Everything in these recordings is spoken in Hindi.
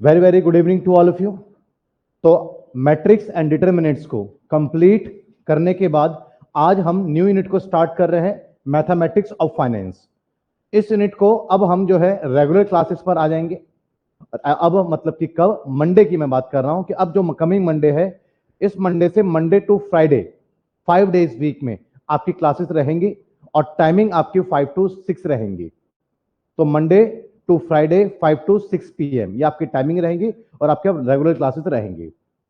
Very very good evening to all of you. तो मैट्रिक्स एंड डिटरमिनेंट्स को कंप्लीट करने के बाद आज हम न्यू यूनिट को स्टार्ट कर रहे हैं, मैथमेटिक्स ऑफ फाइनेंस। इस यूनिट को अब हम जो है रेगुलर क्लासेस पर आ जाएंगे। अब मतलब कि कब, मंडे की मैं बात कर रहा हूं कि अब जो कमिंग मंडे है, इस मंडे से Monday to Friday 5 days week में आपकी क्लासेस रहेंगी और टाइमिंग आपकी 5 to 6 रहेंगी। तो Monday to Friday 5 to 6 PM ये आपकी टाइमिंग रहेगी और आपके रेगुलर क्लासेस रहेंगी।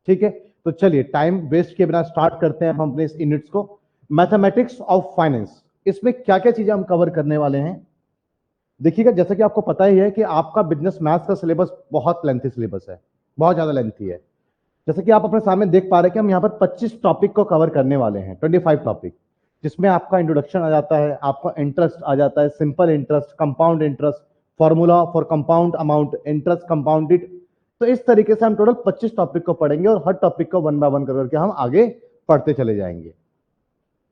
ठीक है, तो चलिए टाइम वेस्ट किए बिना स्टार्ट करते हैं हम अपने इस यूनिट्स को। मैथमेटिक्स ऑफ फाइनेंस, इसमें क्या क्या चीजें हम कवर करने वाले हैं देखिएगा। जैसा कि आपको पता ही है कि आपका बिजनेस मैथ्स का सिलेबस बहुत लेंथी सिलेबस है, बहुत ज्यादा लेंथी है। जैसे कि आप अपने सामने देख पा रहे हैं कि हम यहाँ पर 25 टॉपिक को कवर करने वाले हैं, 25 टॉपिक, जिसमें आपका इंट्रोडक्शन आ जाता है, आपका इंटरेस्ट आ जाता है, simple interest, compound interest, formula for compound amount, interest compounded. तो इस तरीके से हम टोटल 25 टॉपिक को पढ़ेंगे और हर टॉपिक को 1 by 1 करके हम आगे पढ़ते चले जाएंगे।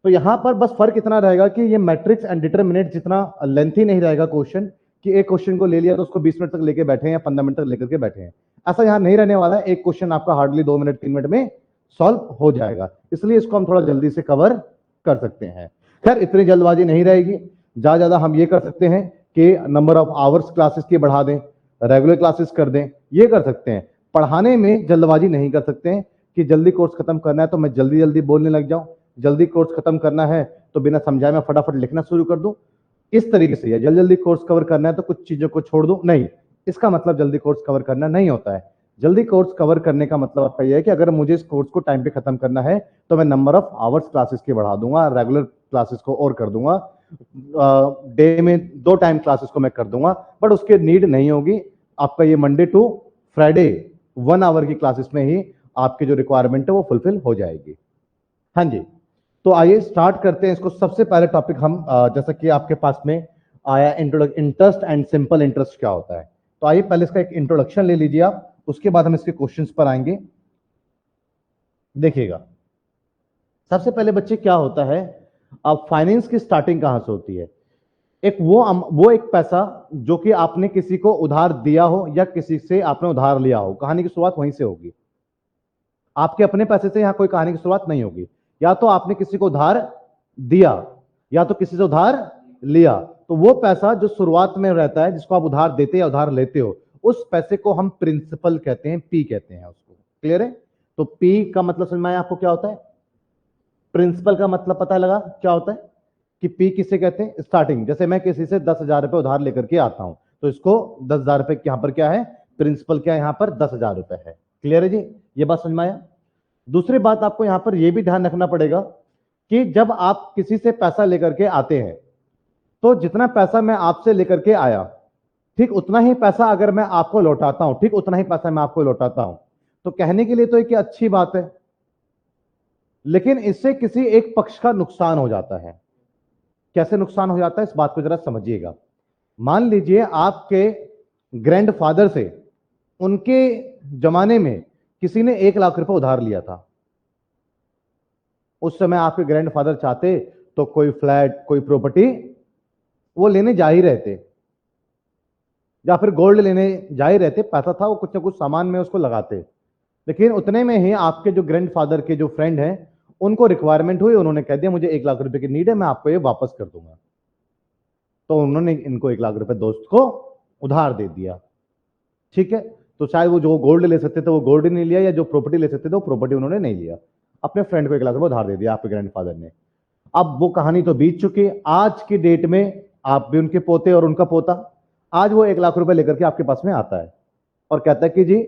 तो यहां पर बस फर्क इतना रहेगा कि ये मैट्रिक्स एंड डिटरमिनेंट जितना लेंथी नहीं रहेगा क्वेश्चन कि एक क्वेश्चन को ले लिया तो उसको 20 मिनट तक लेके बैठे हैं या 15 मिनट तक लेकर के बैठे हैं, ऐसा यहां नहीं रहने वाला है। एक क्वेश्चन आपका हार्डली 2 मिनट 3 मिनट में सॉल्व हो जाएगा, इसलिए इसको हम थोड़ा जल्दी से कवर कर सकते हैं। खैर इतनी जल्दबाजी नहीं रहेगी, ज्यादा हम ये कर सकते हैं कि नंबर ऑफ आवर्स क्लासेस की बढ़ा दें, रेगुलर क्लासेस कर दें, ये कर सकते हैं। पढ़ाने में जल्दबाजी नहीं कर सकते हैं कि जल्दी कोर्स खत्म करना है तो मैं जल्दी जल्दी बोलने लग जाऊं, जल्दी कोर्स खत्म करना है तो बिना समझाए मैं फटाफट लिखना शुरू कर दूं, इस तरीके से। या जल्दी जल्दी कोर्स कवर करना है तो कुछ चीजों को छोड़ दूं, नहीं, इसका मतलब जल्दी कोर्स कवर करना नहीं होता है। जल्दी कोर्स कवर करने का मतलब आपका यह है कि अगर मुझे इस कोर्स को टाइम पे खत्म करना है तो मैं नंबर ऑफ आवर्स क्लासेस की बढ़ा दूंगा, रेगुलर क्लासेस को और कर दूंगा, डे में 2 टाइम क्लासेस को मैं कर दूंगा, बट उसके नीड नहीं होगी। आपका ये मंडे टू फ्राइडे 1 आवर की क्लासेस में ही आपकी जो रिक्वायरमेंट है वो फुलफिल हो जाएगी। हाँ जी, तो आइए स्टार्ट करते हैं इसको। सबसे पहले टॉपिक हम जैसा कि आपके पास में आया इंटरेस्ट एंड सिंपल इंटरेस्ट क्या होता है, तो आइए पहले इसका एक इंट्रोडक्शन ले लीजिए आप, उसके बाद हम इसके क्वेश्चंस पर आएंगे। देखिएगा सबसे पहले बच्चे क्या होता है, अब फाइनेंस की स्टार्टिंग कहां से होती है। एक वो एक पैसा जो कि आपने किसी को उधार दिया हो या किसी से आपने उधार लिया हो, कहानी की शुरुआत वहीं से होगी। आपके अपने पैसे से यहां कोई कहानी की शुरुआत नहीं होगी। या तो आपने किसी को उधार दिया या तो किसी से उधार लिया, तो वो पैसा जो शुरुआत में रहता है जिसको आप उधार देते या उधार लेते हो, उस पैसे को हम प्रिंसिपल कहते हैं, पी कहते हैं उसको। क्लियर है? तो पी का मतलब समझ में आया आपको क्या होता है, प्रिंसिपल का मतलब पता लगा क्या होता है कि पी किसे कहते हैं, स्टार्टिंग। जैसे मैं किसी से 10,000 रुपए उधार लेकर के आता हूं तो इसको 10,000 रुपए यहां पर क्या है, प्रिंसिपल क्या है, यहां पर 10,000 रुपए है। क्लियर है जी, ये बात समझ में आया। दूसरी बात आपको यहां पर यह भी ध्यान रखना पड़ेगा कि जब आप किसी से पैसा लेकर के आते हैं तो जितना पैसा मैं आपसे लेकर के आया, ठीक उतना ही पैसा अगर मैं आपको लौटाता हूं, ठीक उतना ही पैसा मैं आपको लौटाता हूं, तो कहने के लिए तो एक अच्छी बात है, लेकिन इससे किसी एक पक्ष का नुकसान हो जाता है। कैसे नुकसान हो जाता है, इस बात को जरा समझिएगा। मान लीजिए आपके ग्रैंडफादर से उनके जमाने में किसी ने 1 लाख रुपए उधार लिया था। उस समय आपके ग्रैंडफादर चाहते तो कोई फ्लैट, कोई प्रॉपर्टी वो लेने जा ही रहते, या फिर गोल्ड लेने जा ही रहते। पैसा था, वो कुछ ना कुछ सामान में उसको लगाते, लेकिन उतने में ही आपके जो ग्रैंडफादर के जो फ्रेंड हैं उनको रिक्वायरमेंट हुई, उन्होंने कह दिया मुझे 1 लाख रुपए की नीड है, मैं आपको ये वापस कर दूंगा। तो उन्होंने इनको 1 लाख रुपए दोस्त को उधार दे दिया। ठीक है, तो शायद वो जो गोल्ड ले सकते थे वो गोल्ड नहीं लिया, या जो प्रॉपर्टी ले सकते थे वो प्रॉपर्टी उन्होंने नहीं लिया, अपने फ्रेंड को 1 लाख रुपए उधार दे दिया आपके ग्रैंडफादर ने। अब वो कहानी तो बीत चुकी। आज की डेट में आप भी उनके पोते और उनका पोता, आज वो 1 लाख रुपए लेकर के आपके पास में आता है और कहता है कि जी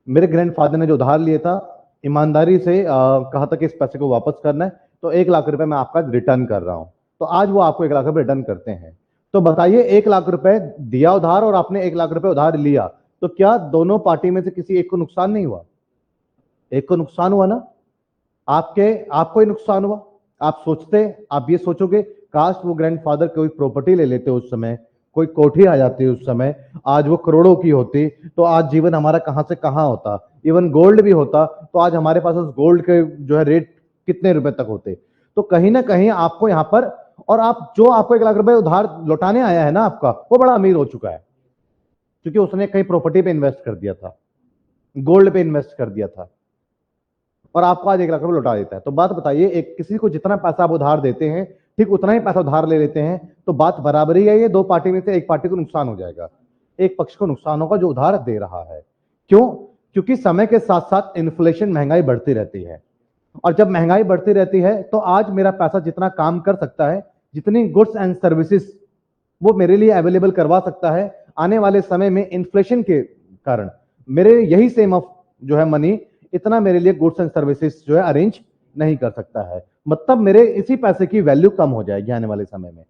मेरे ग्रैंडफादर ने जो उधार लिया था, ईमानदारी से कहा था कि इस पैसे को वापस करना है, तो 1 लाख रुपए मैं आपका रिटर्न कर रहा हूं। तो आज वो आपको 1 लाख रुपए रिटर्न करते हैं। तो बताइए 1 लाख रुपए दिया उधार और आपने 1 लाख रुपए उधार लिया, तो क्या दोनों पार्टी में से किसी एक को नुकसान नहीं हुआ? एक को नुकसान हुआ ना, आपको ही नुकसान हुआ। आप सोचते, आप ये सोचोगे काश वो ग्रैंडफादर कोई प्रॉपर्टी ले लेते उस समय, कोई कोठी आ जाती उस समय, आज वो करोड़ों की होती, तो आज जीवन हमारा कहां से कहां होता। इवन गोल्ड भी होता तो आज हमारे पास उस गोल्ड के जो है रेट कितने रुपए तक होते। तो कहीं ना कहीं आपको यहां पर, और आप जो आपको 1 लाख रुपए उधार लौटाने आया है ना आपका, वो बड़ा अमीर हो चुका है क्योंकि उसने कहीं प्रॉपर्टी पे इन्वेस्ट कर दिया था। गोल्ड पे इन्वेस्ट कर दिया था और आपको आज 1 लाख रुपए लौटा देता है। तो बात बताइए, एक किसी को जितना पैसा आप उधार देते हैं ठीक उतना ही पैसा उधार ले लेते हैं, तो बात बराबरी है। ये दो पार्टी में से एक पार्टी को नुकसान हो जाएगा, एक पक्ष को नुकसान होगा जो उधार दे रहा है। क्यों? क्योंकि समय के साथ साथ इन्फ्लेशन, महंगाई बढ़ती रहती है, और जब महंगाई बढ़ती रहती है तो आज मेरा पैसा जितना काम कर सकता है, जितनी गुड्स एंड सर्विसेज वो मेरे लिए अवेलेबल करवा सकता है, आने वाले समय में इन्फ्लेशन के कारण मेरे यही सेम ऑफ जो है मनी इतना मेरे लिए गुड्स एंड सर्विसेज जो है अरेंज नहीं कर सकता है। मतलब मेरे इसी पैसे की वैल्यू कम हो जाएगी आने वाले समय में।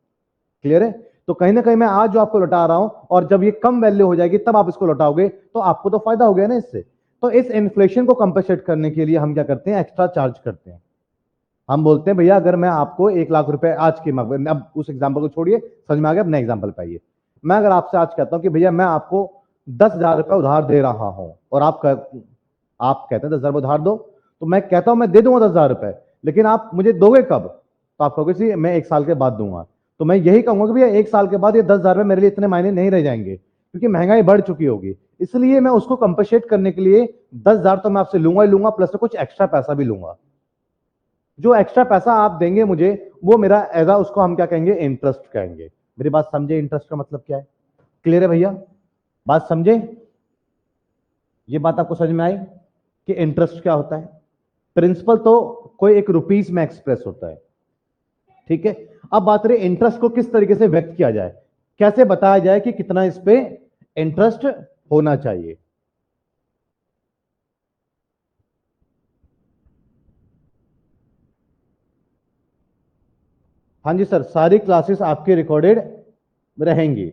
क्लियर है? तो कहीं ना कहीं मैं आज जो आपको लौटा रहा हूं, और जब ये कम वैल्यू हो जाएगी तब आप इसको लौटाओगे, तो आपको तो फायदा हो गया ना इससे। तो इस इन्फ्लेशन को कंपेंसेट करने के लिए हम क्या करते हैं, एक्स्ट्रा चार्ज करते हैं। हम बोलते हैं भैया अगर मैं आपको 1 लाख रुपए आज के, अब उस एग्जाम्पल को छोड़िए, समझ में आ गया, अब नए एग्जाम्पल पे आइए। मैं अगर आपसे आज कहता हूं कि भैया मैं आपको 10,000 रुपए उधार दे रहा हूं, और आप कहते हैं 10,000 उधार दो, तो मैं कहता हूं मैं दे दूंगा 10,000 रुपए, लेकिन आप मुझे दोगे कब? तो आप कहोगे मैं 1 साल के बाद दूंगा। तो मैं यही कहूंगा कि भैया 1 साल के बाद ये 10,000 रुपए मेरे लिए इतने मायने नहीं रह जाएंगे, क्योंकि महंगाई बढ़ चुकी होगी। इसलिए मैं उसको कंपेंसेट करने के लिए 10,000 तो मैं आपसे लूंगा ही लूंगा, प्लस कुछ एक्स्ट्रा पैसा भी लूंगा। जो एक्स्ट्रा पैसा आप देंगे मुझे, वो मेरा एजा, उसको हम क्या कहेंगे, इंटरेस्ट कहेंगे। मेरी बात समझे, इंटरेस्ट का मतलब क्या है? क्लियर है भैया? बात समझे? ये बात आपको समझ में आई कि इंटरेस्ट क्या होता है? प्रिंसिपल तो कोई एक रुपीस में एक्सप्रेस होता है, ठीक है। अब बात रही इंटरेस्ट को किस तरीके से व्यक्त किया जाए, कैसे बताया जाए कि कितना इस पे इंटरेस्ट होना चाहिए। हाँ जी सर, सारी क्लासेस आपकी रिकॉर्डेड रहेंगी।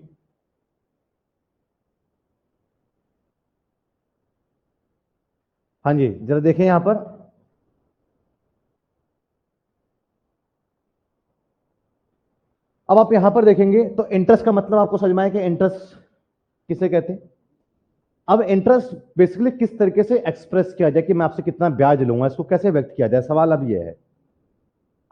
हाँ जी, जरा देखें यहां पर। अब आप यहां पर देखेंगे तो इंटरेस्ट का मतलब आपको समझ में आया कि इंटरेस्ट किसे कहते हैं। अब इंटरेस्ट बेसिकली किस तरीके से एक्सप्रेस किया जाए कि मैं आपसे कितना ब्याज लूंगा, इसको कैसे व्यक्त किया जाए, सवाल अब यह है।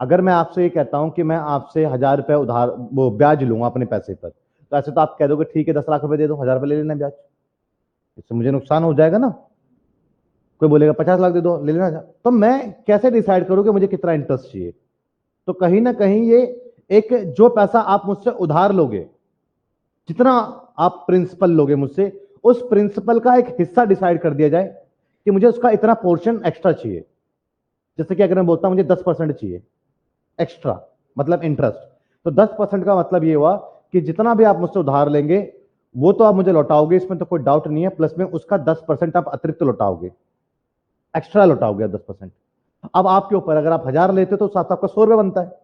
अगर मैं आपसे ये कहता हूं कि मैं आपसे 1,000 रुपए उधार वो ब्याज लूंगा अपने पैसे पर, तो ऐसे तो आप कह दोगे ठीक है 10 लाख रुपए दे दो, 1,000 रुपए ले लेना ब्याज, इससे मुझे नुकसान हो जाएगा ना। कोई बोलेगा 50 लाख दे दो, ले लेना। तो मैं कैसे डिसाइड करूं कि मुझे कितना इंटरेस्ट चाहिए? तो कहीं ना कहीं ये एक, जो पैसा आप मुझसे उधार लोगे, जितना आप प्रिंसिपल लोगे मुझसे, उस प्रिंसिपल का एक हिस्सा डिसाइड कर दिया जाए कि मुझे उसका इतना पोर्शन एक्स्ट्रा चाहिए। जैसे कि अगर मैं बोलता हूं मुझे 10% चाहिए एक्स्ट्रा, मतलब इंटरेस्ट, तो 10% का मतलब ये हुआ कि जितना भी आप मुझसे उधार लेंगे वो तो आप मुझे लौटाओगे, इसमें तो कोई डाउट नहीं है, प्लस में उसका 10% आप अतिरिक्त लौटाओगे, एक्स्ट्रा लौटाओगे 10%। अब आपके ऊपर, अगर आप 1,000 लेते हो तो साथ आपका 100 रुपये बनता है,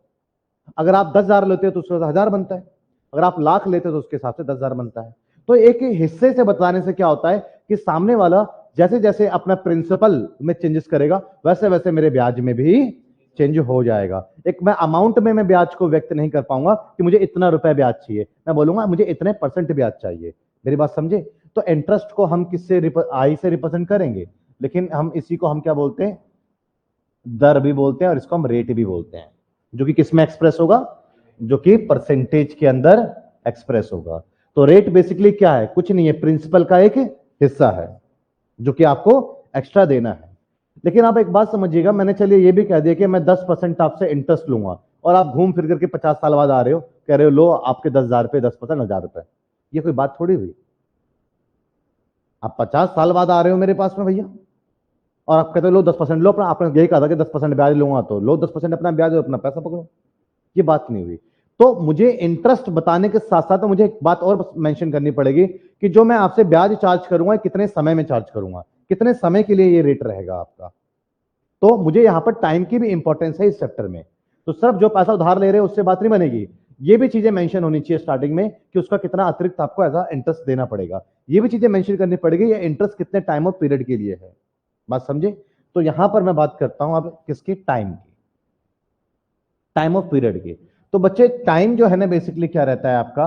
अगर आप 10,000 लेते हो तो उसके साथ 1,000 बनता है, अगर आप लाख लेते हो तो उसके हिसाब से 10,000 बनता है। तो एक हिस्से से बताने से क्या होता है कि सामने वाला जैसे जैसे अपना प्रिंसिपल में चेंजेस करेगा, वैसे वैसे मेरे ब्याज में भी चेंज हो जाएगा। एक मैं अमाउंट में मैं ब्याज को व्यक्त नहीं कर पाऊंगा कि मुझे इतना रुपए ब्याज चाहिए, मैं बोलूंगा मुझे इतने % ब्याज चाहिए। मेरी बात समझे? तो इंटरेस्ट को हम किससे, आई से रिप्रेजेंट करेंगे, लेकिन हम इसी को हम क्या बोलते हैं, दर भी बोलते हैं, और इसको हम रेट भी बोलते हैं, जो कि किस में एक्सप्रेस होगा, जो कि परसेंटेज के अंदर एक्सप्रेस होगा। तो रेट बेसिकली क्या है, कुछ नहीं है, प्रिंसिपल का एक हिस्सा है जो कि आपको एक्स्ट्रा देना है। लेकिन आप एक बात समझिएगा, मैंने चलिए ये भी कह दिया कि मैं 10% आपसे इंटरेस्ट लूंगा, और आप घूम फिर करके 50 साल बाद आ रहे हो, कह रहे हो लो आपके 10,000 पे 10% 1,000 रुपए, ये कोई बात थोड़ी हुई। आप 50 साल बाद आ रहे हो मेरे पास में भैया, और आप कहते हो लो 10% लो अपना, आपने यही कहा था कि 10% ब्याज लूंगा, तो लो 10% अपना ब्याज और अपना पैसा पकड़ो, ये बात नहीं हुई। तो मुझे इंटरेस्ट बताने के साथ साथ मुझे एक बात और मेंशन करनी पड़ेगी कि जो मैं आपसे ब्याज चार्ज करूंगा कितने समय में चार्ज करूंगा, कितने समय के लिए ये रेट रहेगा आपका। तो मुझे यहां पर टाइम की भी इंपॉर्टेंस है इस चैप्टर में। तो सिर्फ जो पैसा उधार ले रहे हैं उससे बात नहीं बनेगी, ये भी चीजें मेंशन होनी चाहिए स्टार्टिंग में कि उसका कितना अतिरिक्त आपको एज इंटरेस्ट देना पड़ेगा, ये भी चीजें मेंशन करनी पड़ेगी, ये इंटरेस्ट कितने टाइम और पीरियड के लिए है। बात समझे? तो यहां पर मैं बात करता हूं अब किसकी, टाइम की, टाइम ऑफ पीरियड की। तो बच्चे टाइम जो है ना बेसिकली क्या रहता है आपका,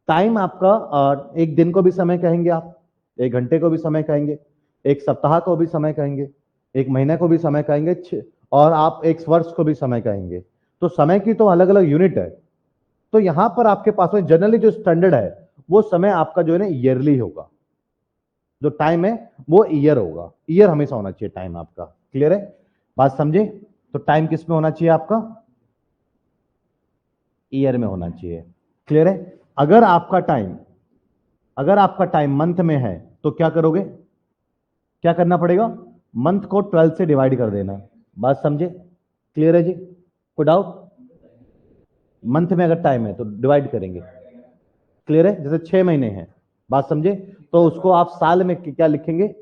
टाइम आपका एक दिन को भी समय कहेंगे आप, 1 घंटे को भी समय कहेंगे, 1 सप्ताह को भी समय कहेंगे, 1 महीने को भी समय कहेंगे, और आप 1 वर्ष को भी समय कहेंगे। तो समय की तो अलग अलग यूनिट है। तो यहां पर आपके पास में जनरली जो स्टैंडर्ड है वो समय आपका जो है ना ईयरली होगा। जो टाइम है वो ईयर होगा, ईयर हमेशा होना चाहिए टाइम आपका। क्लियर है, बात समझे? तो टाइम किस में होना चाहिए आपका? ईयर में होना चाहिए। क्लियर है? अगर आपका टाइम मंथ में है तो क्या करोगे? क्या करना पड़ेगा? मंथ को 12 से डिवाइड कर देना। बात समझे? क्लियर है जी? कोई डाउट? मंथ में अगर टाइम है तो डिवाइड करेंगे। क्लियर है? जैसे 6 महीने हैं, बात समझे, तो उसको आप साल में क्या लिखेंगे?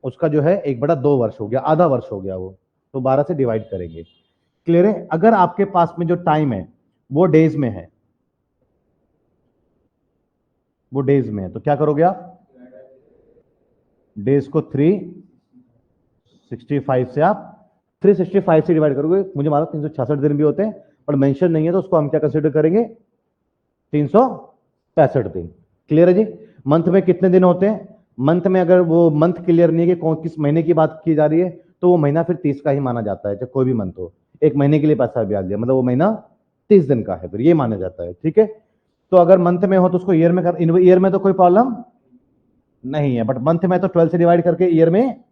उसका जो है 1/2 वर्ष हो गया, आधा वर्ष हो गया वो, तो 12 से डिवाइड करेंगे। क्लियर है? अगर आपके पास में जो टाइम है वो डेज में है, वो डेज में है, तो क्या करोगे आप? डेज को 365 से आप 365 से डिवाइड करोगे। मुझे मालूम 366 दिन भी होते हैं, पर मेंशन नहीं है तो उसको हम क्या कंसिडर करेंगे? 365 दिन। क्लियर है जी? मंथ में कितने दिन होते हैं? मंथ में अगर वो मंथ क्लियर नहीं है कि कौन किस महीने की बात की जा रही है, तो वो महीना फिर 30 का ही माना जाता है। चाहे कोई भी मंथ हो, एक महीने के लिए पैसा ब्याज दिया मतलब वो महीना 30 दिन का है, फिर ये माना जाता है। ठीक है? तो अगर मंथ में हो तो उसको ईयर में कर, ईयर में तो कोई प्रॉब्लम नहीं है, बट मंथ में तो 12 से डिवाइड करके ईयर में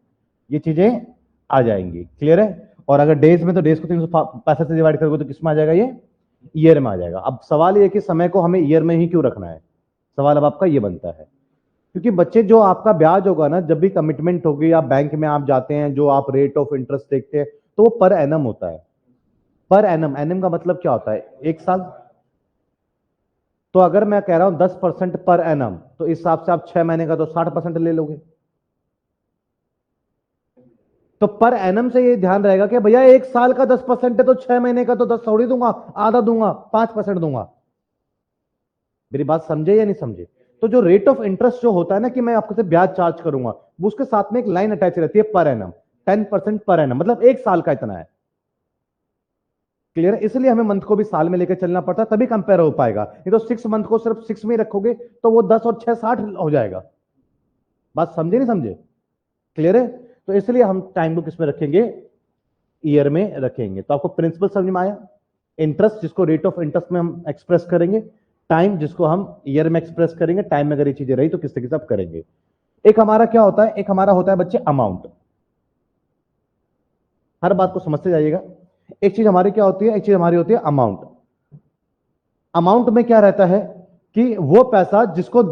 ये चीजें आ जाएंगी। क्लियर है? और अगर डेज में तो डेज को 365 से डिवाइड करोगे तो किस में आ जाएगा? ये ईयर में आ जाएगा। अब सवाल ये कि समय को हमें ईयर में ही क्यों रखना है? सवाल अब आपका ये बनता है क्योंकि बच्चे जो आपका ब्याज होगा ना, जब भी कमिटमेंट होगी या बैंक में आप जाते हैं, जो आप रेट ऑफ इंटरेस्ट देखते हैं तो वो पर एनम होता है। पर एनम, एनम का मतलब क्या होता है? एक साल। तो अगर मैं कह रहा हूं 10% पर एनम, तो इस हिसाब से आप 6 महीने का तो 60% ले लोगे। तो पर एनम से ये ध्यान रहेगा कि भैया एक साल का 10% है तो 6 महीने का तो 10 थोड़ी दूंगा, आधा दूंगा, 5% दूंगा। मेरी बात समझे या नहीं समझे? तो जो रेट ऑफ इंटरेस्ट जो होता है ना कि मैं आपको से ब्याज चार्ज करूंगा, वो उसके साथ में एक लाइन अटैच रहती है पर एनम। 10% पर एनम मतलब एक साल का इतना है। क्लियर है? इसलिए हमें मंथ को भी साल में लेकर चलना पड़ता है, तभी कंपेयर हो पाएगा। नहीं तो 6 मंथ को सिर्फ 6 में रखोगे तो वो 10 और 6 60 हो जाएगा। बात समझे नहीं समझे? क्लियर है? तो इसलिए हम टाइम को किस में रखेंगे? ईयर में रखेंगे। तो आपको प्रिंसिपल समझ में आया? इंटरेस्ट जिसको रेट ऑफ इंटरेस्ट में हम एक्सप्रेस करेंगे, टाइम जिसको हम ईयर में एक्सप्रेस करेंगे। टाइम में अगर ये चीजें रही तो किस तरीके से आप करेंगे? एक हमारा क्या होता है? एक हमारा होता है बच्चे अमाउंट। हर बात को समझते जाइएगा। एक चीज हमारी क्या होती है? एक चीज हमारी होती है अमाउंट। अमाउंट में क्या रहता है कि वो पैसा जिसको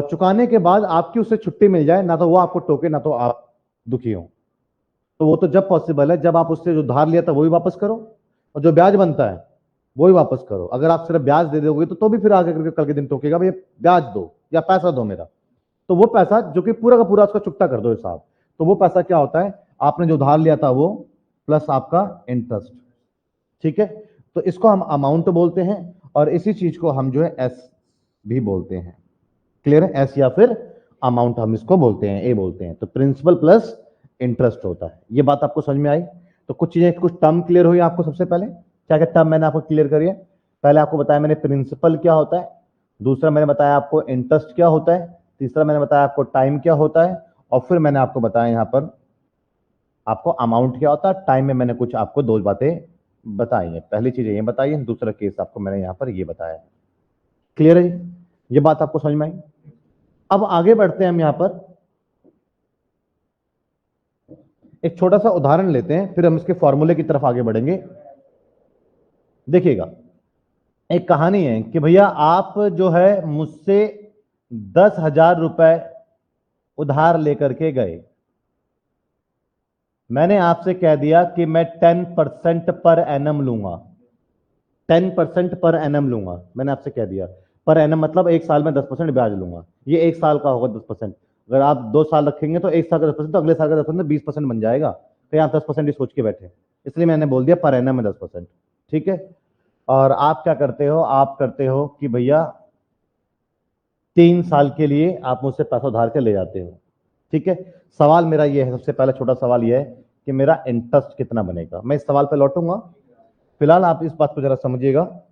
चुकाने के बाद आपकी उससे छुट्टी मिल जाए, ना तो वो आपको टोके ना तो आप दुखी हो। तो वो तो जब पॉसिबल है जब आप उससे जो धार लिया था वो भी वापस करो, और जो ब्याज बनता है वो भी वापस करो। अगर आप सिर्फ ब्याज दे दोगे तो भी फिर आगे करके कल के दिन टोकेगा, भैया ब्याज दो या पैसा दो मेरा। तो वो पैसा जो कि पूरा का पूरा उसका चुकता कर दो हिसाब। तो वो पैसा क्या होता है? आपने जो धार लिया था वो प्लस आपका इंटरेस्ट। ठीक है? तो इसको हम अमाउंट बोलते हैं, और इसी चीज को हम जो है एस भी बोलते हैं। क्लियर है? एस या फिर अमाउंट हम इसको बोलते हैं, ए बोलते हैं। तो प्रिंसिपल प्लस इंटरेस्ट होता है। ये बात आपको समझ में आई? तो कुछ चीजें, कुछ टर्म क्लियर हुई आपको? सबसे पहले क्या क्या टर्म मैंने आपको क्लियर करिए। पहले आपको बताया मैंने प्रिंसिपल क्या होता है, दूसरा मैंने बताया आपको इंटरेस्ट क्या होता है, तीसरा मैंने बताया आपको टाइम क्या होता है, और फिर मैंने आपको बताया यहां पर आपको अमाउंट क्या होता है। टाइम में मैंने कुछ आपको दो बातें बताई है। पहली चीज ये बताई है, दूसरा केस आपको मैंने यहां पर ये बताया। क्लियर है जी? ये बात आपको समझ में आई? अब आगे बढ़ते हैं हम यहां पर एक छोटा सा उदाहरण लेते हैं, फिर हम इसके फॉर्मूले की तरफ आगे बढ़ेंगे। देखिएगा, एक कहानी है कि भैया आप जो है मुझसे 10,000 रुपए उधार लेकर के गए। मैंने आपसे कह दिया कि मैं 10% पर एनम लूंगा, 10% पर एनम लूंगा। मैंने आपसे कह दिया पर एनम मतलब एक साल में 10% ब्याज लूंगा। ये एक साल का होगा 10%। अगर आप 2 साल रखेंगे तो एक साल का 10%, तो अगले साल का 10% 20% बन जाएगा। तो आप 10% ही सोच के बैठे, इसलिए मैंने बोल दिया पर एनम में 10%। ठीक है? और आप क्या करते हो? आप करते हो कि भैया 3 साल के लिए आप मुझसे पैसा उधार के ले जाते हो। ठीक है? सवाल मेरा ये है, सबसे पहला छोटा सवाल ये है कि मेरा इंटरेस्ट कितना बनेगा। मैं इस सवाल पर लौटूंगा, फिलहाल आप इस बात को जरा समझिएगा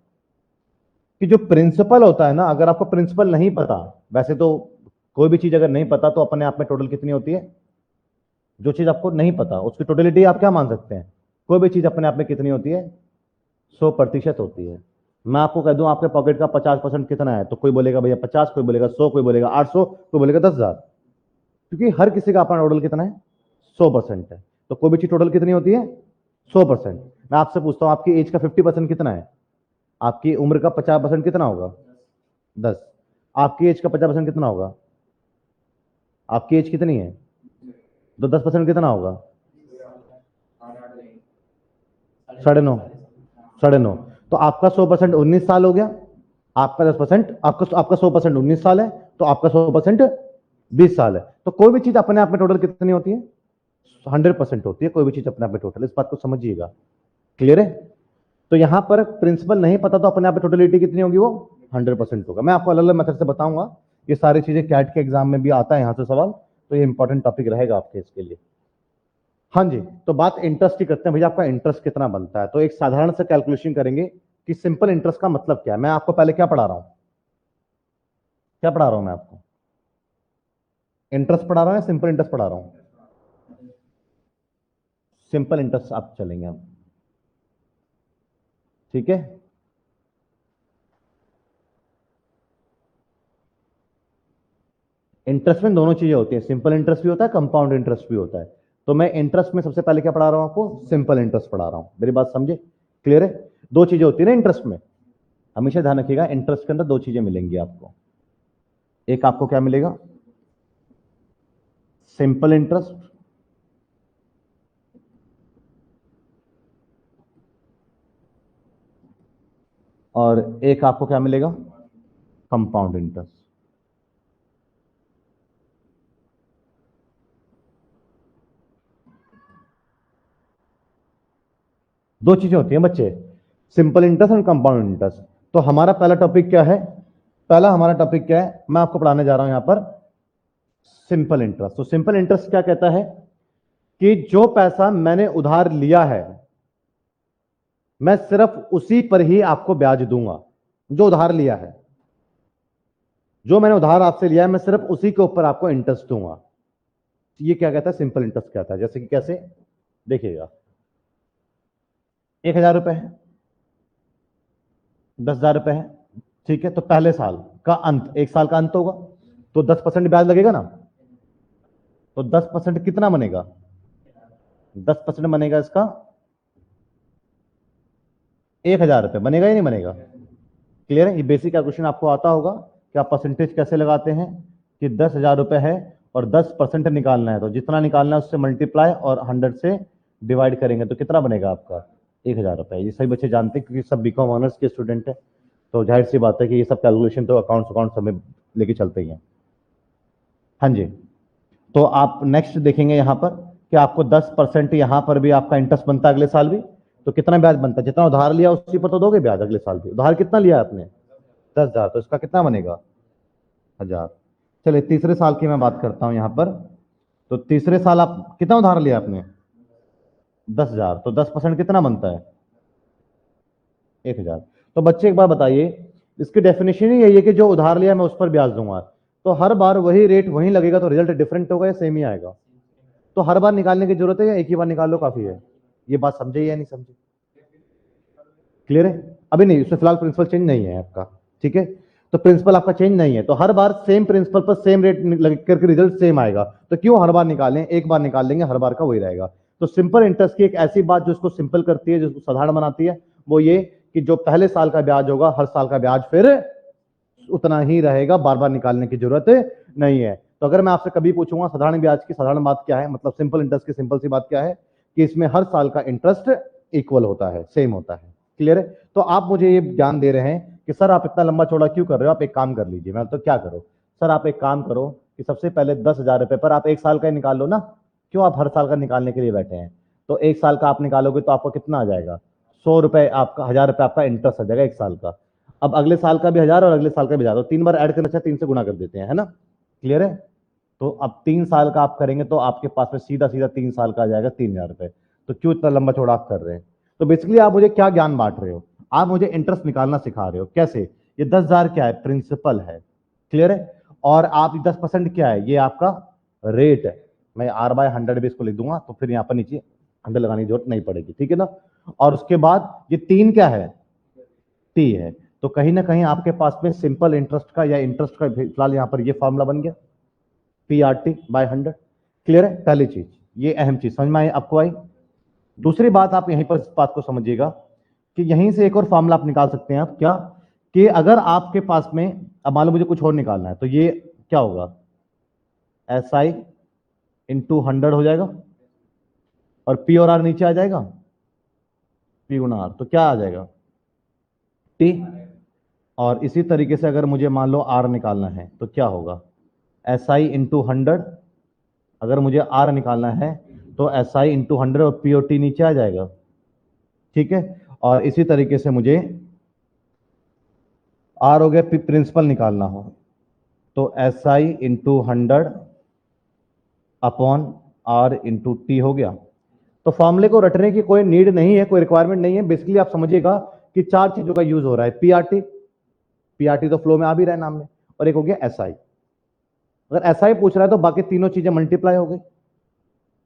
कि जो प्रिंसिपल होता है ना, अगर आपको प्रिंसिपल नहीं पता, वैसे तो कोई भी चीज अगर नहीं पता तो अपने आप में टोटल कितनी होती है? जो चीज आपको नहीं पता उसकी टोटलिटी आप क्या मान सकते हैं? कोई भी चीज अपने आप में कितनी होती है? 100% होती है। मैं आपको कह दूं आपके पॉकेट का 50% कितना है, तो कोई बोलेगा भैया 50, कोई बोलेगा 100, कोई बोलेगा 800, कोई बोलेगा 10,000। क्योंकि हर किसी का अपना टोटल कितना है, 100% है। तो कोई भी चीज टोटल कितनी होती है, 100%। मैं आपसे पूछता हूं आपकी एज का 50% कितना है, आपकी उम्र का 50% कितना होगा, 10। आपकी एज का 50% कितना होगा, आपकी एज कितनी है, तो 10% कितना होगा, 9.5, 9.5। तो आपका 100% 19 साल हो गया, आपका 10%, आपका 100% 19 साल है, तो आपका 100% 20 साल है। तो कोई भी चीज अपने आप में टोटल कितनी होती है, 100% होती है कोई भी चीज अपने आप में टोटल, इस बात को समझिएगा। क्लियर है। तो यहां पर प्रिंसिपल नहीं पता तो अपने आप में टोटलिटी कितनी होगी, वो 100% होगा। मैं आपको अलग अलग मेथड से बताऊंगा, ये सारी चीजें कैट के एग्जाम में भी आता है यहां से सवाल, तो ये इंपॉर्टेंट टॉपिक रहेगा आपके इसके लिए। हाँ जी, तो बात इंटरेस्ट की करते हैं, भैया आपका इंटरेस्ट कितना बनता है। तो एक साधारण से कैलकुलेशन करेंगे कि सिंपल इंटरेस्ट का मतलब क्या है। मैं आपको पहले क्या पढ़ा रहा हूं, क्या पढ़ा रहा हूं मैं आपको, इंटरेस्ट पढ़ा रहा हूं या सिंपल इंटरेस्ट पढ़ा रहा हूं, सिंपल इंटरेस्ट आप चलेंगे अब, ठीक है। इंटरेस्ट में दोनों चीजें होती हैं, सिंपल इंटरेस्ट भी होता है, कंपाउंड इंटरेस्ट भी होता है। तो मैं इंटरेस्ट में सबसे पहले क्या पढ़ा रहा हूं आपको, सिंपल इंटरेस्ट पढ़ा रहा हूं। मेरी बात समझे, क्लियर है। दो चीजें होती है ना इंटरेस्ट में, हमेशा ध्यान रखिएगा, इंटरेस्ट के अंदर दो चीजें मिलेंगी आपको। एक आपको क्या मिलेगा, सिंपल इंटरेस्ट, और एक आपको क्या मिलेगा, कंपाउंड इंटरेस्ट। दो चीजें होती हैं बच्चे, सिंपल इंटरेस्ट और कंपाउंड इंटरेस्ट। तो हमारा पहला टॉपिक क्या है, पहला हमारा टॉपिक क्या है, मैं आपको पढ़ाने जा रहा हूं यहां पर सिंपल इंटरेस्ट। तो सिंपल इंटरेस्ट क्या कहता है कि जो पैसा मैंने उधार लिया है, मैं सिर्फ उसी पर ही आपको ब्याज दूंगा। जो उधार लिया है, जो मैंने उधार आपसे लिया है, मैं सिर्फ उसी के ऊपर आपको इंटरेस्ट दूंगा। ये क्या कहता है, सिंपल इंटरेस्ट कहता है। जैसे कि कैसे, देखिएगा, 1,000 रुपए है, 10,000 रुपए है, ठीक है। तो पहले साल का अंत, एक साल का अंत होगा, तो 10% ब्याज लगेगा ना। तो 10% कितना बनेगा, 10% बनेगा इसका 1,000 रुपए, बनेगा या नहीं बनेगा। क्लियर है। ये बेसिक क्वेश्चन आपको आता होगा कि आप परसेंटेज कैसे लगाते हैं, कि 10,000 रुपए है और 10% निकालना है, तो जितना निकालना है उससे मल्टीप्लाई और 100 से डिवाइड करेंगे तो कितना बनेगा आपका, 1,000 रुपए। ये सभी बच्चे जानते हैं क्योंकि सब बीकॉम ऑनर्स के स्टूडेंट है, तो जाहिर सी बात है कि ये सब कैलकुलेशन तो अकाउंट्स हमें लेके चलते ही हैं। हाँ जी। तो आप नेक्स्ट देखेंगे यहां पर कि आपको 10% यहां पर भी आपका इंटरेस्ट बनता है अगले साल भी। तो कितना ब्याज बनता है, जितना उधार लिया उसी पर तो दोगे ब्याज अगले साल भी। उधार कितना लिया आपने, 10,000, तो इसका कितना बनेगा, 1,000। चलिए तीसरे साल की मैं बात करता हूं यहां पर। तो तीसरे साल आप कितना उधार लिया आपने, 10,000, तो 10% कितना बनता है, 1,000। तो बच्चे एक बार बताइए, इसकी डेफिनेशन ही यही है कि जो उधार लिया मैं उस पर ब्याज दूंगा। तो हर बार वही रेट वही लगेगा, तो रिजल्ट डिफरेंट होगा या सेम ही आएगा। तो हर बार निकालने की जरूरत है या एक ही बार निकाल लो काफी है। ये बात समझे या नहीं समझे, क्लियर है। अभी नहीं, इसमें फिलहाल प्रिंसिपल चेंज नहीं है आपका, ठीक है। तो प्रिंसिपल आपका चेंज नहीं है, तो हर बार सेम प्रिंसिपल पर सेम रेट करके रिजल्ट सेम आएगा। तो क्यों हर बार निकालें, एक बार निकाल लेंगे, हर बार का वही रहेगा। तो सिंपल इंटरेस्ट की एक ऐसी बात जो इसको सिंपल करती है, जिसको साधारण बनाती है, वो ये कि जो पहले साल का ब्याज होगा, हर साल का ब्याज फिर उतना ही रहेगा, बार बार निकालने की जरूरत नहीं है। तो अगर मैं आपसे कभी पूछूंगा साधारण ब्याज की साधारण बात क्या है, मतलब सिंपल इंटरेस्ट की सिंपल सी बात क्या है, कि इसमें हर साल का इंटरेस्ट इक्वल होता है, सेम होता है। क्लियर है। तो आप मुझे ये ज्ञान दे रहे हैं कि सर आप इतना लंबा चौड़ा क्यों कर रहे हो, आप एक काम कर लीजिए। मैं तो क्या करो, सर आप एक काम करो कि सबसे पहले 10,000 रुपए पर आप एक साल का निकाल लो ना। क्यों आप हर साल का निकालने के लिए बैठे हैं। तो एक साल का आप निकालोगे तो आपको कितना आ जाएगा, 100 रुपए, आपका 1,000 रुपए आपका इंटरेस्ट आ जाएगा एक साल का। अब अगले साल का भी 1,000 और अगले साल का भी 1,000, तो 3 बार ऐड करना चाहिए, 3 से गुना कर देते हैं, है ना। क्लियर है। तो अब 3 साल का आप करेंगे तो आपके पास में सीधा सीधा 3 साल का आ जाएगा 3,000 रुपए। तो क्यों इतना लंबा चौड़ा आप कर रहे हैं। तो बेसिकली आप मुझे क्या ज्ञान बांट रहे हो, आप मुझे इंटरेस्ट निकालना सिखा रहे हो। कैसे, ये 10,000 क्या है, प्रिंसिपल है। क्लियर है। और आप 10% क्या है, ये आपका रेट है। मैं R/100 भी इसको लिख दूंगा, तो फिर यहाँ पर नीचे 100 लगाने की जरूरत नहीं पड़ेगी, ठीक है ना। और उसके बाद ये 3 क्या है, टी है। तो कहीं ना कहीं आपके पास में सिंपल इंटरेस्ट का या इंटरेस्ट का फिलहाल यहां पर ये फॉर्मूला बन गया। PRT bye 100। क्लियर है? पहली चीज, ये अहम चीज समझ में आई आपको? आई। दूसरी बात आप यहीं पर इस बात को समझिएगा कि यहीं से एक और फॉर्मूला आप निकाल सकते हैं। आप क्या कि अगर आपके पास में, अब मान लो मुझे कुछ और निकालना है, तो ये क्या होगा, SI इंटू 100 हो जाएगा और P और R नीचे आ जाएगा, P गुना R, तो क्या आ जाएगा, T। और इसी तरीके से अगर मुझे मान लो R निकालना है तो क्या होगा, SI इंटू 100। अगर मुझे R निकालना है तो SI इंटू 100 और P और T नीचे आ जाएगा। ठीक है, और इसी तरीके से मुझे R हो गया, प्रिंसिपल निकालना हो तो SI into 100 upon R into T हो गया। तो फॉर्मूले को रटने की कोई नीड नहीं है, कोई रिक्वायरमेंट नहीं है। बेसिकली आप समझिएगा कि चार चीजों का यूज हो रहा है। पीआरटी तो फ्लो में आ भी रहा है नाम में, और एक हो गया एसआई। अगर एसआई पूछ रहा है तो बाकी तीनों चीजें मल्टीप्लाई हो गई,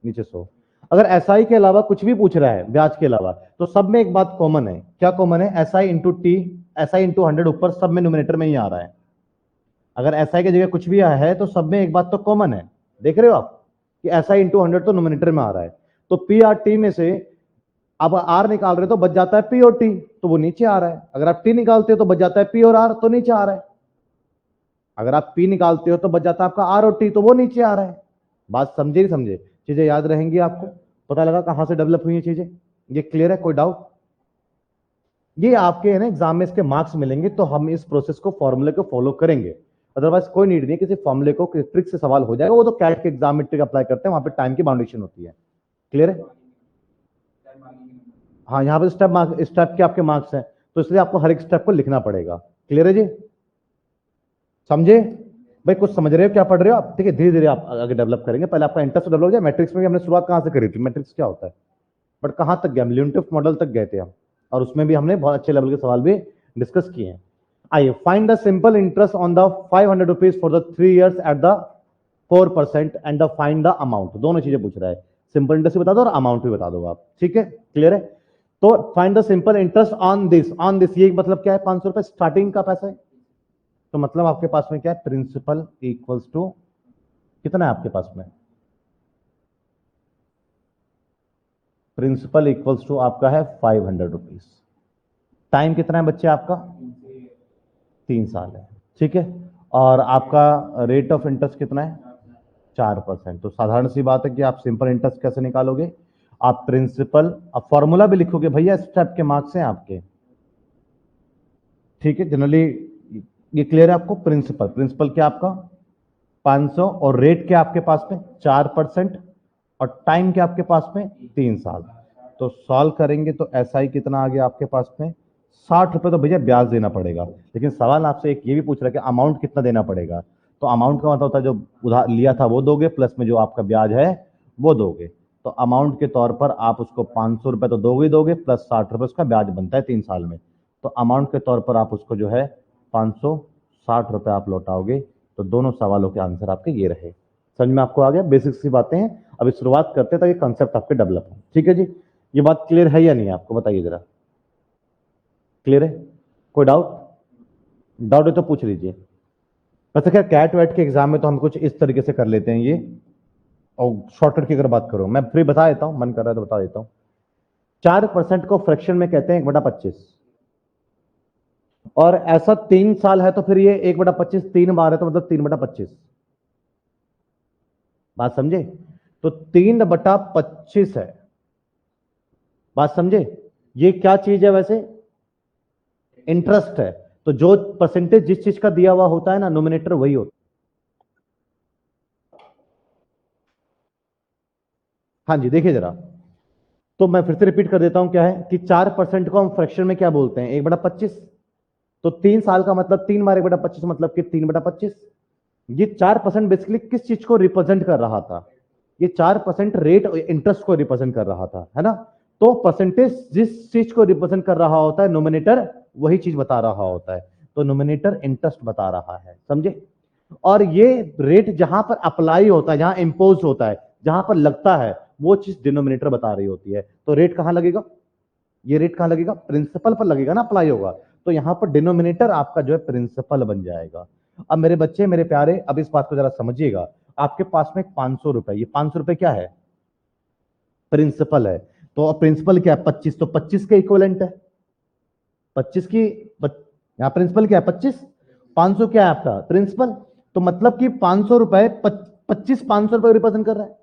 नीचे 100। अगर एसआई के अलावा कुछ भी पूछ रहा है ब्याज के अलावा, तो सब में एक बात कॉमन है। क्या कॉमन है? SI into T, SI into 100 ऊपर सब में न्यूमिनेटर में ही आ रहा है। अगर एसआई की जगह कुछ भी आया है तो सब में एक बात तो कॉमन है। देख रहे हो आप कि एसआई इंटू 100 तो न्यूमिनेटर में आ रहा है। तो पी आर टी में से अब आर निकाल रहे तो बच जाता है पी और टी, तो वो नीचे आ रहा है। अगर आप टी निकालते हो तो बच जाता है पी और आर, तो नीचे आ रहा है। अगर आप पी निकालते हो तो बच जाता है आपका आर और टी, तो वो नीचे आ रहा है। बात समझे नहीं समझे? चीजें याद रहेंगी आपको? पता लगा कहां से डेवलप हुई है चीजें? ये क्लियर है? कोई डाउट? ये आपके है ना एग्जाम में इसके मार्क्स मिलेंगे, तो हम इस प्रोसेस को, फॉर्मूले को फॉलो करेंगे। अदरवाइज कोई नीड नहीं है किसी फॉर्मूले को, ट्रिक से सवाल हो जाएगा। वो तो कैट के एग्जाम में ट्रिक अप्लाई करते हैं, वहां पे टाइम की बाउंडेशन होती है। क्लियर है? हाँ, यहाँ पे स्टेप के आपके मार्क्स हैं, तो इसलिए आपको हर एक स्टेप को लिखना पड़ेगा। क्लियर है जी? समझे भाई? कुछ समझ रहे हो क्या पढ़ रहे हो आप? ठीक है, धीरे धीरे आप आगे डेवलप करेंगे। पहले आपका इंटरेस्ट डेवलप हो जाए। मैट्रिक्स में भी हमने शुरुआत कहां से करी थी? मैट्रिक्स क्या होता है, बट कहां तक गए हम? ल्यूनटिफ मॉडल तक गए थे हम, और उसमें भी हमने बहुत अच्छे लेवल के सवाल भी डिस्कस किए हैं। आइए, find the simple interest on the 500 rupees for the 3 years at the 4% and the find the amount. दोनों चीजें पूछ रहा है, सिंपल इंटरेस्ट भी बता दो और अमाउंट भी बता दो आप। ठीक है, क्लियर है? तो find the simple interest on this. On this ये मतलब क्या है? 500 रुपए स्टार्टिंग का पैसा है, तो मतलब आपके पास में क्या है? प्रिंसिपल इक्वल्स टू कितना है आपके पास में? प्रिंसिपल इक्वल्स टू आपका है 500 रुपीज। टाइम कितना है बच्चे आपका? 3 साल है। ठीक है, और आपका रेट ऑफ इंटरेस्ट कितना है? 4%। तो साधारण सी बात है कि आप सिंपल इंटरेस्ट कैसे निकालोगे? आप प्रिंसिपल, अब फॉर्मूला भी लिखोगे भैया, स्टेप के मार्क्स हैं आपके। ठीक है, जनरली ये क्लियर है आपको? प्रिंसिपल क्या आपका? 500, और रेट क्या आपके पास में? 4%, और टाइम क्या आपके पास में? 3 साल। तो सॉल्व करेंगे तो एसआई कितना आ गया आपके पास में? 60 रुपए तो भैया ब्याज देना पड़ेगा, लेकिन सवाल आपसे एक ये भी पूछ रहा है कि अमाउंट कितना देना पड़ेगा। तो अमाउंट का मतलब होता है जो उधार लिया था वो दोगे, प्लस में जो आपका ब्याज है वो दोगे। तो अमाउंट के तौर पर आप उसको 500 रुपए तो दोगे ही दोगे, प्लस 60 रुपए उसका ब्याज बनता है 3 साल में। तो अमाउंट के तौर पर आप उसको जो है 560 रुपए आप लौटाओगे। तो दोनों सवालों के आंसर आपके ये रहे। समझ में आपको आ गया? बेसिक सी बातें हैं, अभी शुरुआत करते हैं ताकि कंसेप्ट आपके डेवलप हो। ठीक है जी, ये बात क्लियर है या नहीं आपको? बताइए जरा, क्लियर है? कोई डाउट? डाउट है तो पूछ लीजिए। वैसे क्या कैट वैट के एग्जाम में तो हम कुछ इस तरीके से कर लेते हैं ये, और शॉर्टकट की अगर बात करो, मैं फिर बता देता हूं, मन कर रहा है तो बता देता हूं। 4% को फ्रैक्शन में कहते हैं 1/25, और ऐसा 3 साल है तो फिर ये 1/25 3 बार है, तो मतलब 3/25। बात समझे? तो 3/25 है। बात समझे? ये क्या चीज है वैसे? इंटरेस्ट है। तो जो परसेंटेज जिस चीज का दिया हुआ होता है ना, नोमिनेटर वही होता है। हाँ जी, देखिए जरा, तो मैं फिर से रिपीट कर देता हूं क्या है कि 4% को हम फ्रैक्शन में क्या बोलते हैं? 1/25। तो 3 साल का मतलब 3 बार 1/25 मतलब कि 3/25। ये 4% बेसिकली किस चीज को रिप्रेजेंट कर रहा था? ये 4% रेट इंटरेस्ट को रिप्रेजेंट कर रहा था, है ना? तो परसेंटेज जिस चीज को रिप्रेजेंट कर रहा होता है, नोमिनेटर वही चीज बता रहा होता है। तो नोमिनेटर इंटरेस्ट बता रहा है, समझे? और ये रेट जहां पर अप्लाई होता है, जहां इंपोज होता है, जहां पर लगता है, वो चीज डिनोमिनेटर बता रही होती है। तो रेट कहां लगेगा? ये रेट कहां लगेगा? प्रिंसिपल पर लगेगा ना, अप्लाई होगा। तो यहां पर डिनोमिनेटर आपका जो है प्रिंसिपल बन जाएगा। अब मेरे बच्चे, मेरे प्यारे, अब इस बात को जरा समझिएगा, आपके पास में 500 रुपए, ये 500 रुपए क्या है, प्रिंसिपल है। तो प्रिंसिपल क्या है, 25, तो 25 के इक्विवेलेंट है 25 की, यहां प्रिंसिपल क्या है 25, 500 क्या है आपका प्रिंसिपल। तो मतलब कि 500 रुपए 25 500 रुपए रिप्रेजेंट कर रहा है,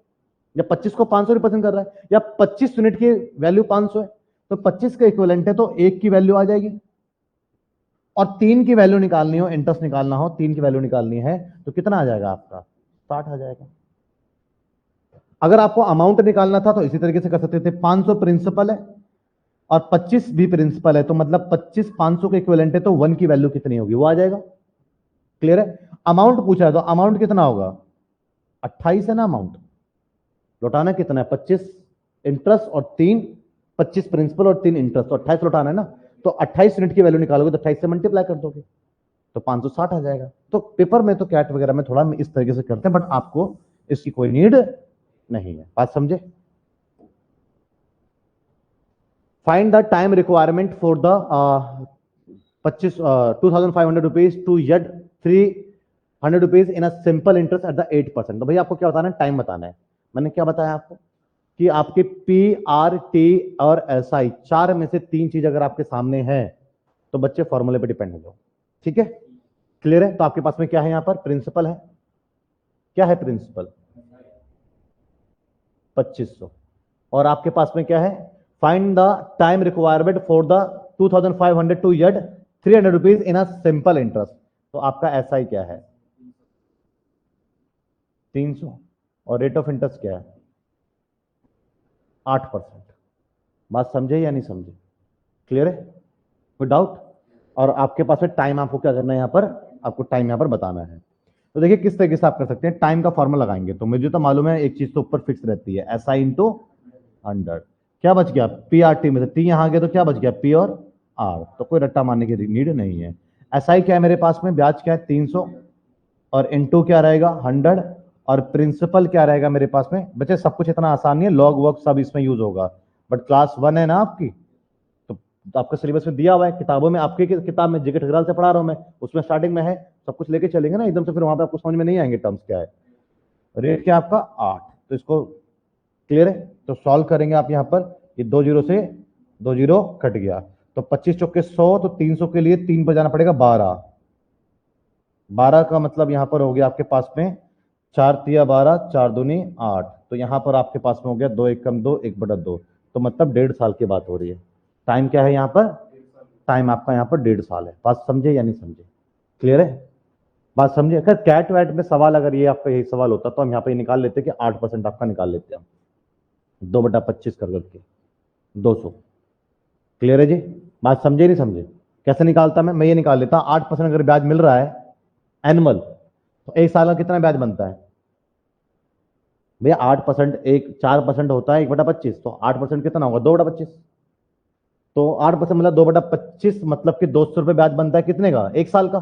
या 25 को 500 रिप्रेजेंट कर रहा है, या 25 यूनिट की वैल्यू 500 है, तो 25 का इक्विवेलेंट है, तो 1 की वैल्यू आ जाएगी। और 3 की वैल्यू निकालनी हो, इंटरेस्ट निकालना हो, 3 की वैल्यू निकालनी है, तो कितना आ जाएगा आपका, 60 आ जाएगा। अगर आपको अमाउंट निकालना था तो इसी तरीके से कर सकते थे, 500 प्रिंसिपल है और 25 भी प्रिंसिपल है, तो मतलब 25 500 के इक्विवेलेंट है, तो 1 की वैल्यू कितनी होगी, वो आ जाएगा। क्लियर है। अमाउंट पूछा है तो अमाउंट कितना होगा, 28 है ना अमाउंट, लौटाना कितना है 25 इंटरेस्ट और 3, 25 प्रिंसिपल और 3 इंटरेस्ट, तो 28 लौटाना है ना, तो 28 यूनिट की वैल्यू निकालोगे तो 28 से मल्टीप्लाई कर दोगे तो 560 आ जाएगा। तो पेपर में तो कैट वगैरह में थोड़ा इस तरीके से करते हैं, बट आपको इसकी कोई नीड नहीं है, बात समझे। Find the time requirement for the 2500 rupees to yet 300 rupees in a simple interest at the 8%। तो भैया आपको क्या बताना है, टाइम बताना है। मैंने क्या बताया आपको कि आपके पी आर टी और एस आई, चार में से 3 चीज अगर आपके सामने है तो बच्चे फॉर्मूले पे डिपेंड हो जाओ, ठीक है। क्लियर है। तो आपके पास में क्या है, यहां पर प्रिंसिपल है, क्या है प्रिंसिपल 2500, और आपके पास में क्या है, find the time requirement for the 2500 to yet 300 rupees in a simple interest. तो आपका एस आई क्या है 300, और रेट ऑफ इंटरेस्ट क्या है 8%। बात समझे या नहीं समझे, क्लियर है, कोई डाउट। और आपके पास में टाइम, आपको क्या करना है यहां पर, आपको टाइम यहां पर बताना है। तो देखिए किस तरीके से आप कर सकते हैं, टाइम का फॉर्मूला लगाएंगे। तो मुझे तो मालूम है एक चीज तो ऊपर फिक्स रहती है, एस आई इंटू 100, क्या बच गया पी आर टी में से टी यहां आ गया, तो क्या बच गया पी और आर, तो कोई रट्टा मारने की नीड नहीं है। एस आई क्या है मेरे पास में, ब्याज क्या है 300, और इंटू क्या रहेगा 100, और प्रिंसिपल क्या रहेगा मेरे पास में। बच्चे सब कुछ इतना आसान नहीं है, लॉग वर्क सब इसमें यूज होगा, बट क्लास 1 है ना आपकी, तो आपका सिलेबस में दिया हुआ है, किताबों में, आपके किताब में जीके ठकराल से पढ़ा रहा हूं मैं, उसमें स्टार्टिंग में है, सब कुछ लेके चलेंगे ना एकदम से, फिर वहां पे आपको समझ में नहीं आएंगे टर्म्स क्या है। रेट क्या आपका 8, तो इसको क्लियर है, तो सॉल्व करेंगे आप यहां पर, ये 2 जीरो से 2 जीरो कट गया, तो 25 चौके 100, तो 300 के लिए 3 पर जाना पड़ेगा 12, 12 का मतलब यहां पर हो गया आपके पास में 4 तिया 12, 4 दूनी 8, तो यहां पर आपके पास में हो गया 2 1 कम 2 1/2, तो मतलब 1.5 साल की बात हो रही है। टाइम क्या है यहाँ पर, टाइम आपका यहाँ पर 1.5 साल है। बात समझे या नहीं समझे, क्लियर है, बात समझे। अगर कैट वैट में सवाल, अगर ये आपका यही सवाल होता तो हम यहाँ पे निकाल लेते कि 8% आपका निकाल लेते हम, 2/25 कर करके 200। क्लियर है जी, बात समझे नहीं समझे, कैसे निकालता मैं ये निकाल लेता 8% अगर ब्याज मिल रहा है एनुअल, तो एक साल का कितना ब्याज बनता है भैया 8%, एक 4% होता है 1/25, तो 8% कितना होगा 2/25, तो 8% मतलब 2/25, मतलब कि 200 रुपये ब्याज बनता है कितने का, एक साल का।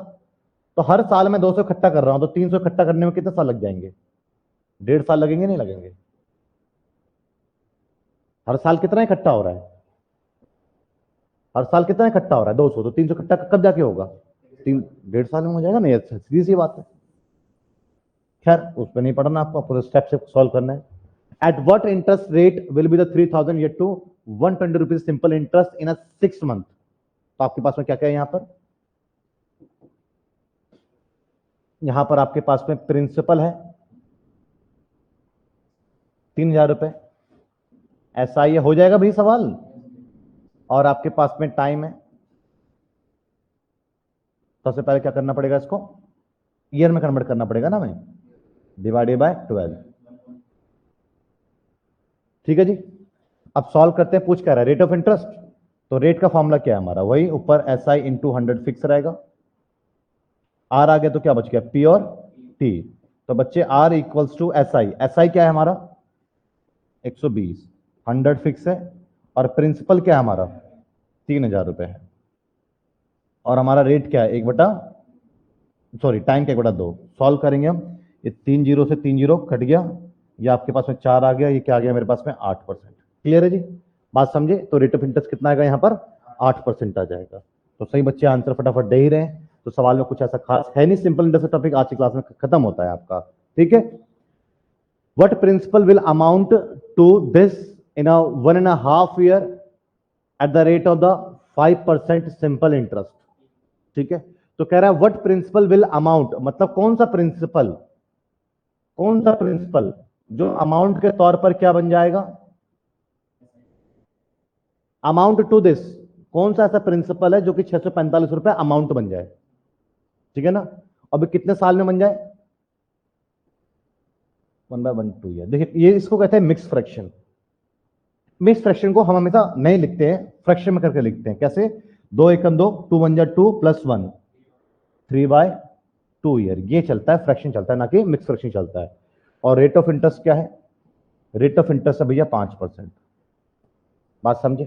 तो हर साल मैं 200 इकट्ठा कर रहा हूं, तो 300 इकट्ठा करने में कितने साल लग जाएंगे, 1.5 साल लगेंगे नहीं लगेंगे। हर साल कितना इकट्ठा हो रहा है, हर साल कितना इकट्ठा हो रहा है 200, तो 300 इकट्ठा कब जाके होगा, 1.5 साल में हो जाएगा नहीं, अच्छा सीधी सी बात है। खैर उस पर नहीं पढ़ना आपको, पूरे स्टेप से सॉल्व करना है। At what interest rate will be the 3000 yet to 120 rupees simple interest in a 6 month. तो आपके पास में क्या क्या है यहां पर, यहां पर आपके पास में प्रिंसिपल है 3000 रुपए, ऐसा ही हो जाएगा भाई सवाल, और आपके पास में टाइम है। सबसे पहले क्या करना पड़ेगा, इसको ईयर में कन्वर्ट करना पड़ेगा ना, मैं डिवाइडेड बाय 12, ठीक है जी। अब सॉल्व करते हैं, पूछ क्या रहा है रेट ऑफ इंटरेस्ट, तो रेट का फॉर्मूला क्या है हमारा, वही ऊपर एस आई इंटू 100 फिक्स रहेगा, आर आ गया तो क्या बच गया पी और टी, तो बच्चे R equals to S I, S I क्या है हमारा 120, 100 फिक्स है, और प्रिंसिपल क्या है हमारा 3000 रुपए है, और हमारा रेट क्या है 1/, सॉरी टाइम क्या 1/2। सॉल्व करेंगे हम, ये 3 जीरो से 3 जीरो कट गया, ये आपके पास में 4 आ गया, ये क्या आ गया मेरे पास में 8%। क्लियर है जी, बात समझे। तो रेट ऑफ इंटरेस्ट कितना आएगा यहाँ पर 8% आ जाएगा। तो सही बच्चे आंसर फटाफट दे ही रहे हैं, तो सवाल में कुछ ऐसा खास है नहीं, सिंपल इंटरेस्ट टॉपिक आज की क्लास में खत्म होता है आपका, ठीक है। What principal will amount to this in a 1.5 year at the rate of the 5% simple interest? ठीक है, तो कह रहा है व्हाट प्रिंसिपल विल अमाउंट, मतलब कौन सा प्रिंसिपल जो अमाउंट के तौर पर क्या बन जाएगा, अमाउंट टू दिस, कौन सा ऐसा प्रिंसिपल है जो कि 645 रुपए अमाउंट बन जाए, ठीक है ना। अब कितने साल में बन जाए, 1/1 2 ईयर। देखिए ये इसको कहते हैं मिक्स फ्रैक्शन। मिक्स फ्रैक्शन को हम हमेशा नहीं लिखते हैं, फ्रैक्शन में करके लिखते हैं। कैसे, 2 एकम 2, 2 1 2 प्लस 1, 3/2 ईयर, ये चलता है, फ्रैक्शन चलता है, ना कि मिक्स फ्रैक्शन चलता है। और रेट ऑफ इंटरेस्ट क्या है, रेट ऑफ इंटरेस्ट है भैया 5%। बात समझे,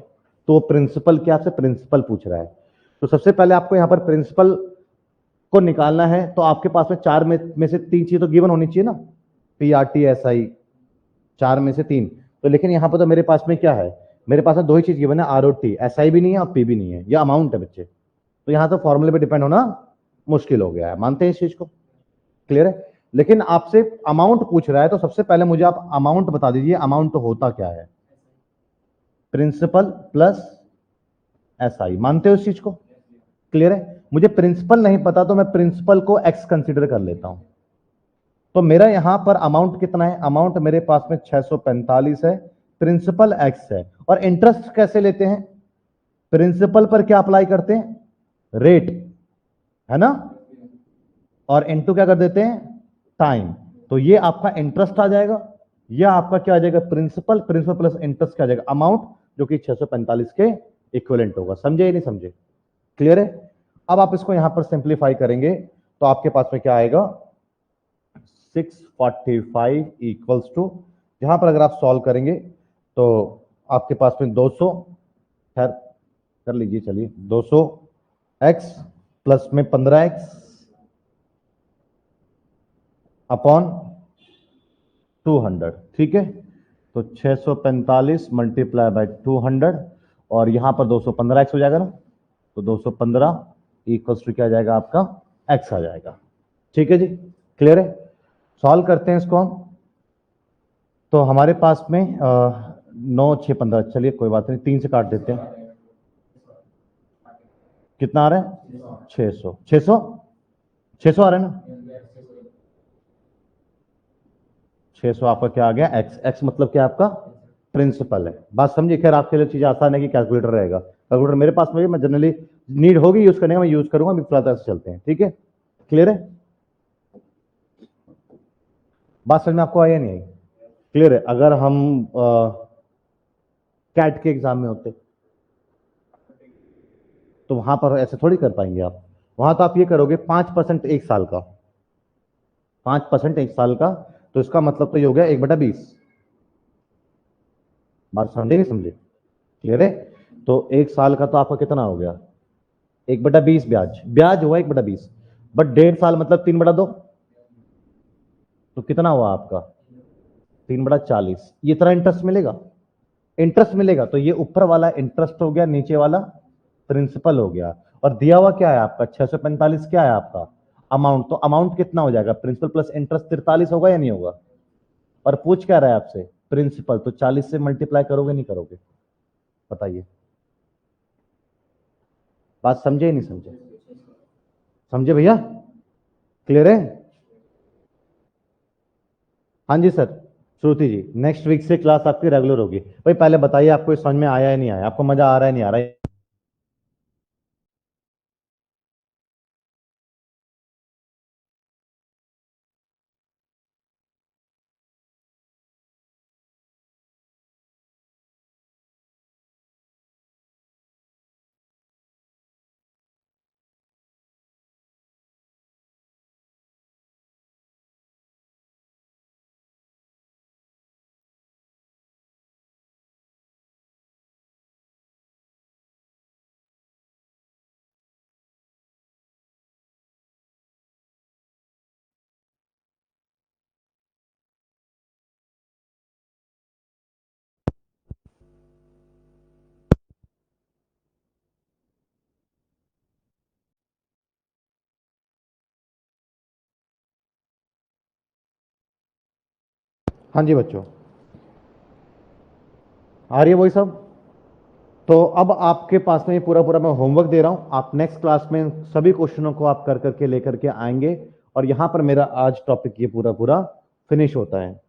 तो प्रिंसिपल क्या, आपसे प्रिंसिपल पूछ रहा है। तो सबसे पहले आपको यहां पर प्रिंसिपल को निकालना है, तो आपके पास में चार में से तीन चीज तो गिवन होनी चाहिए ना, पीआरटी एसआई, चार में से तीन। तो लेकिन यहां पर तो मेरे पास में क्या है, मेरे पास में दो ही चीज गिवन है, आरओटी, एसआई भी नहीं है और पी भी नहीं है, यह अमाउंट है बच्चे। तो यहां तो फॉर्मूले पे डिपेंड होना मुश्किल हो गया है, मानते हैं इस चीज को, क्लियर है। लेकिन आपसे अमाउंट पूछ रहा है, तो सबसे पहले मुझे आप अमाउंट बता दीजिए, अमाउंट तो होता क्या है, प्रिंसिपल प्लस एसआई, मानते हो इस चीज को, क्लियर है। मुझे प्रिंसिपल नहीं पता तो मैं प्रिंसिपल को एक्स कंसीडर कर लेता हूं। तो मेरा यहां पर अमाउंट कितना है, अमाउंट मेरे पास में 645 है, प्रिंसिपल एक्स है। और इंटरेस्ट कैसे लेते हैं, प्रिंसिपल पर क्या अप्लाई करते हैं, रेट, है ना, और इनटू क्या कर देते हैं, टाइम। तो ये आपका इंटरेस्ट आ जाएगा, यह आपका क्या आ जाएगा, प्रिंसिपल, प्रिंसिपल प्लस इंटरेस्ट क्या आ जाएगा, अमाउंट, जो कि 645 के इक्विवेलेंट होगा। समझे या नहीं समझे, क्लियर है। अब आप इसको यहां पर सिंप्लीफाई करेंगे तो आपके पास में क्या आएगा, 645 इक्वल्स टू, यहां पर अगर आप सॉल्व करेंगे तो आपके पास में 200, खैर कर लीजिए, चलिए 200 एक्स प्लस में 15x अपॉन 200, ठीक है। तो 645 मल्टीप्लाई बाय 200, और यहां पर 215x हो जाएगा ना, तो 215 इक्वल्स टू क्या आ जाएगा आपका, x आ जाएगा, ठीक है जी, क्लियर है। सॉल्व करते हैं इसको हम, तो हमारे पास में 9 6 15, चलिए कोई बात नहीं, 3 से काट देते हैं, कितना आ रहा है, 600, 600, 600 आ रहा है ना, 600 आपका क्या आ गया, एक्स, एक्स मतलब क्या आपका, प्रिंसिपल है। बात समझिए, खैर आपके लिए चीज आसान है कि कैलकुलेटर रहेगा, कैलकुलेटर मेरे पास में, मैं जनरली नीड होगी यूज करने का, मैं यूज करूंगा, अभी थोड़ा से चलते हैं, ठीक है, क्लियर है। बात समझ में आपको आई या नहीं आई, क्लियर है। अगर हम कैट के एग्जाम में होते तो वहां पर ऐसे थोड़ी कर पाएंगे आप, वहां तो आप ये करोगे 5% एक साल का, 5% एक साल का, तो इसका मतलब तो ये हो गया 1/20। बात समझे नहीं समझे, क्लियर है। तो एक साल का तो आपका कितना हो गया, 1/20 ब्याज, ब्याज हुआ 1/20, बट 1.5 साल मतलब 3/2, तो कितना हुआ आपका, 3/40। ये तरह इंटरेस्ट मिलेगा, इंटरेस्ट मिलेगा, तो ये ऊपर वाला इंटरेस्ट हो गया, नीचे वाला प्रिंसिपल हो गया। और दिया हुआ क्या है आपका, 645 क्या है आपका अमाउंट, तो अमाउंट कितना हो जाएगा, प्रिंसिपल प्लस इंटरेस्ट 43 होगा या नहीं होगा। और पूछ क्या रहा है आपसे, प्रिंसिपल, तो 40 से मल्टीप्लाई करोगे नहीं करोगे, बताइए। बात समझे ही नहीं समझे, समझे भैया, क्लियर है। हाँ जी सर, श्रुति जी, नेक्स्ट वीक से क्लास आपकी रेगुलर होगी। भाई पहले बताइए आपको समझ में आया है नहीं आया, आपको मजा आ रहा है नहीं आ रहा है। हाँ जी बच्चों, आ रही है वही सब। तो अब आपके पास में पूरा पूरा मैं होमवर्क दे रहा हूं, आप नेक्स्ट क्लास में सभी क्वेश्चनों को आप कर करके लेकर के आएंगे, और यहां पर मेरा आज टॉपिक ये पूरा पूरा फिनिश होता है।